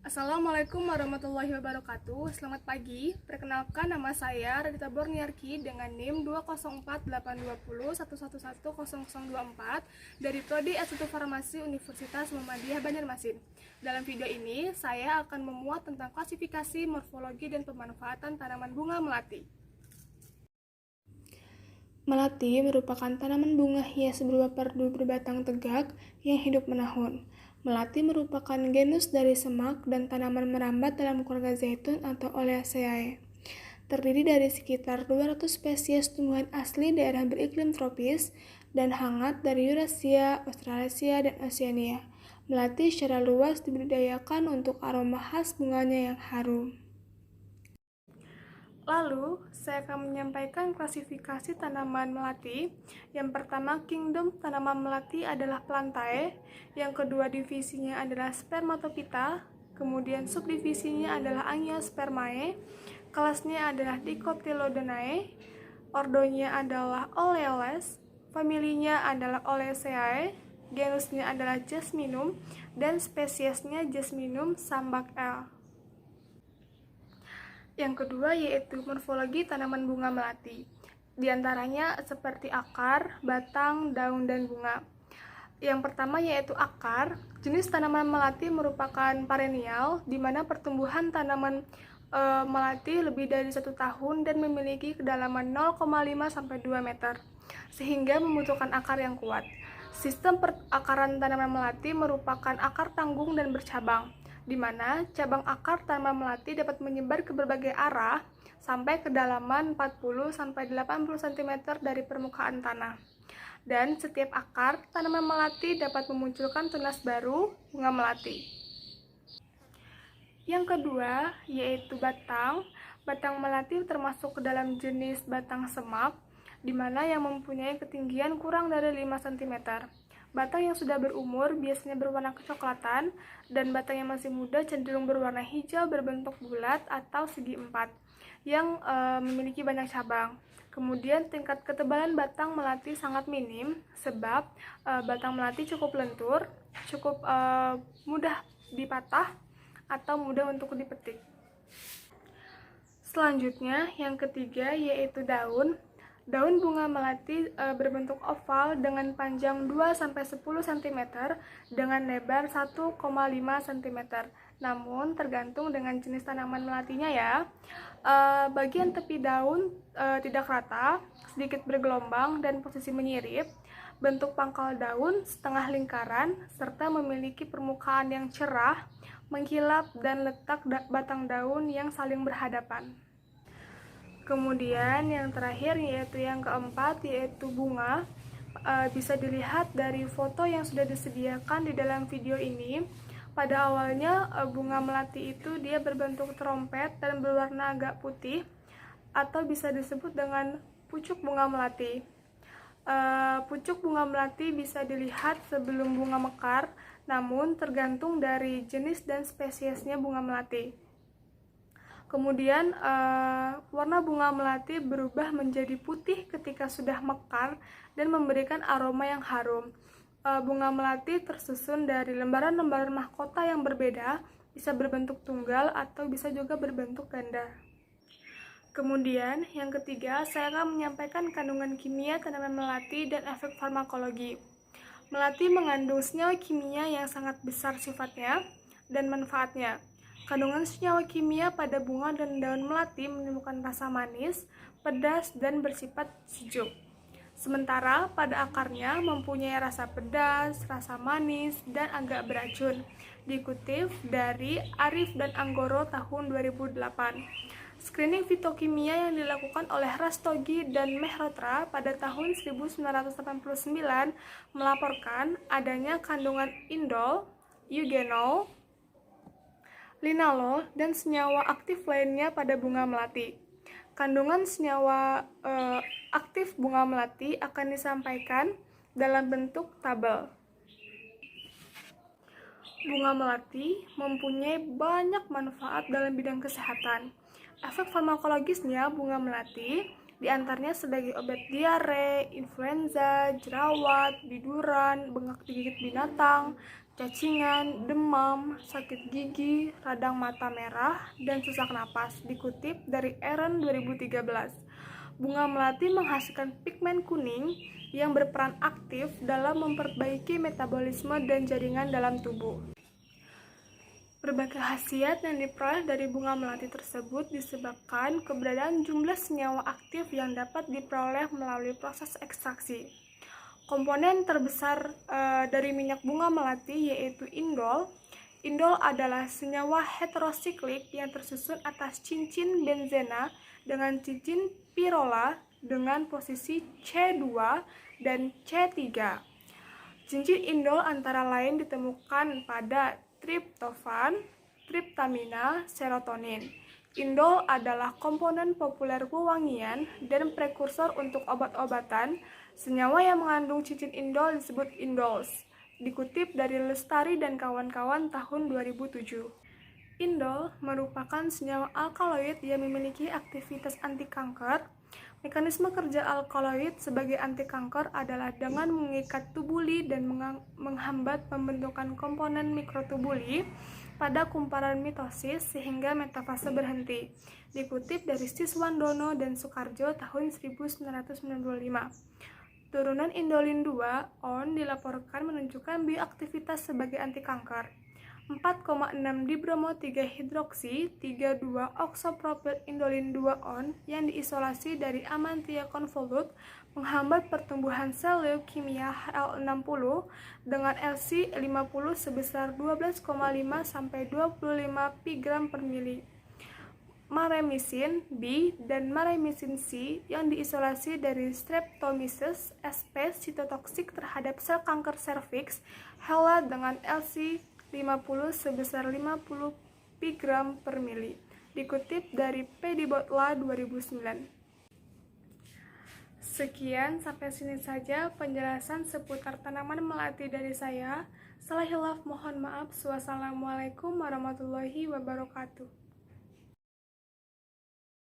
Assalamualaikum warahmatullahi wabarakatuh. Selamat pagi. Perkenalkan, nama saya Radita Borniarki dengan NIM 2048201111024 dari Prodi S1 Farmasi Universitas Muhammadiyah Banjarmasin. Dalam video ini, saya akan memuat tentang klasifikasi, morfologi, dan pemanfaatan tanaman bunga melati. Melati merupakan tanaman bunga hias berupa perdu berbatang tegak yang hidup menahun. Melati merupakan genus dari semak dan tanaman merambat dalam keluarga zaitun atau Oleaceae. Terdiri dari sekitar 200 spesies tumbuhan asli daerah beriklim tropis dan hangat dari Eurasia, Australasia, dan Oceania. Melati secara luas dibudidayakan untuk aroma khas bunganya yang harum. Lalu, saya akan menyampaikan klasifikasi tanaman melati. Yang pertama, kingdom tanaman melati adalah Plantae. Yang kedua, divisinya adalah Spermatophyta. Kemudian subdivisinya adalah Angiospermae. Kelasnya adalah Dicotylodonae. Ordonya adalah Oleoles. Familinya adalah Oleaceae. Genusnya adalah Jasminum. Dan spesiesnya Jasminum sambac L. Yang kedua yaitu morfologi tanaman bunga melati. Di antaranya seperti akar, batang, daun, dan bunga. Yang pertama yaitu akar. Jenis tanaman melati merupakan perennial, di mana pertumbuhan tanaman melati lebih dari 1 tahun dan memiliki kedalaman 0,5-2 meter, sehingga membutuhkan akar yang kuat. Sistem perakaran tanaman melati merupakan akar tanggung dan bercabang, di mana cabang akar tanaman melati dapat menyebar ke berbagai arah sampai kedalaman 40-80 cm dari permukaan tanah. Dan setiap akar tanaman melati dapat memunculkan tunas baru, bunga melati. Yang kedua yaitu batang. Batang melati termasuk ke dalam jenis batang semak, di mana yang mempunyai ketinggian kurang dari 5 cm. Batang yang sudah berumur biasanya berwarna kecoklatan, dan batang yang masih muda cenderung berwarna hijau berbentuk bulat atau segi empat, yang memiliki banyak cabang. Kemudian tingkat ketebalan batang melati sangat minim, sebab batang melati cukup lentur, cukup mudah dipatah, atau mudah untuk dipetik. Selanjutnya, yang ketiga yaitu daun. Daun bunga melati berbentuk oval dengan panjang 2-10 cm dengan lebar 1,5 cm. Namun tergantung dengan jenis tanaman melatinya ya. Bagian tepi daun tidak rata, sedikit bergelombang dan posisi menyirip. Bentuk pangkal daun setengah lingkaran serta memiliki permukaan yang cerah, mengkilap, dan letak batang daun yang saling berhadapan. Kemudian yang terakhir yaitu yang keempat yaitu bunga. Bisa dilihat dari foto yang sudah disediakan di dalam video ini. Pada awalnya bunga melati itu dia berbentuk trompet dan berwarna agak putih, atau bisa disebut dengan pucuk bunga melati. Pucuk bunga melati bisa dilihat sebelum bunga mekar, namun tergantung dari jenis dan spesiesnya bunga melati. Kemudian warna bunga melati berubah menjadi putih ketika sudah mekar dan memberikan aroma yang harum. Bunga melati tersusun dari lembaran-lembaran mahkota yang berbeda, bisa berbentuk tunggal atau bisa juga berbentuk ganda. Kemudian yang ketiga, saya akan menyampaikan kandungan kimia tanaman melati dan efek farmakologi. Melati mengandung senyawa kimia yang sangat besar sifatnya dan manfaatnya. Kandungan senyawa kimia pada bunga dan daun melati menimbulkan rasa manis, pedas, dan bersifat sejuk. Sementara pada akarnya mempunyai rasa pedas, rasa manis, dan agak beracun. Dikutip dari Arif dan Anggoro tahun 2008. Screening fitokimia yang dilakukan oleh Rastogi dan Mehrotra pada tahun 1989 melaporkan adanya kandungan indol, eugenol, linalol, dan senyawa aktif lainnya pada bunga melati. Kandungan senyawa aktif bunga melati akan disampaikan dalam bentuk tabel. Bunga melati mempunyai banyak manfaat dalam bidang kesehatan. Efek farmakologisnya bunga melati diantaranya sebagai obat diare, influenza, jerawat, biduran, bengkak digigit binatang, cacingan, demam, sakit gigi, radang mata merah, dan sesak napas, dikutip dari Aaron 2013. Bunga melati menghasilkan pigmen kuning yang berperan aktif dalam memperbaiki metabolisme dan jaringan dalam tubuh. Berbagai khasiat yang diperoleh dari bunga melati tersebut disebabkan keberadaan jumlah senyawa aktif yang dapat diperoleh melalui proses ekstraksi. Komponen terbesar dari minyak bunga melati yaitu indol. Indol adalah senyawa heterosiklik yang tersusun atas cincin benzena dengan cincin pirola dengan posisi C2 dan C3. Cincin indol antara lain ditemukan pada triptofan, triptamina, serotonin. Indol adalah komponen populer wewangian dan prekursor untuk obat-obatan. Senyawa yang mengandung cincin indol disebut indols. Dikutip dari Lestari dan kawan-kawan tahun 2007. Indol merupakan senyawa alkaloid yang memiliki aktivitas anti kanker. Mekanisme kerja alkaloid sebagai anti kanker adalah dengan mengikat tubuli dan menghambat pembentukan komponen mikrotubuli pada kumparan mitosis sehingga metafase berhenti. Dikutip dari Siswandono dan Soekarjo tahun 1995. Turunan indolin 2 on dilaporkan menunjukkan bioaktivitas sebagai anti kanker. 4,6 dibromo 3 hidroksi 32 oksopropil indolin 2 on yang diisolasi dari amantia convolute menghambat pertumbuhan sel leukemia HL60 dengan LC50 sebesar 12,5 sampai 25 pigram per mili. Maremisin B dan maremisin C yang diisolasi dari Streptomyces sp sitotoksik terhadap sel kanker serviks HeLa dengan LC50 sebesar 50 pigram per mili. Dikutip dari Pedibotla 2009. Sekian, sampai sini saja penjelasan seputar tanaman melati dari saya. Salah hilaf mohon maaf. Wassalamualaikum warahmatullahi wabarakatuh.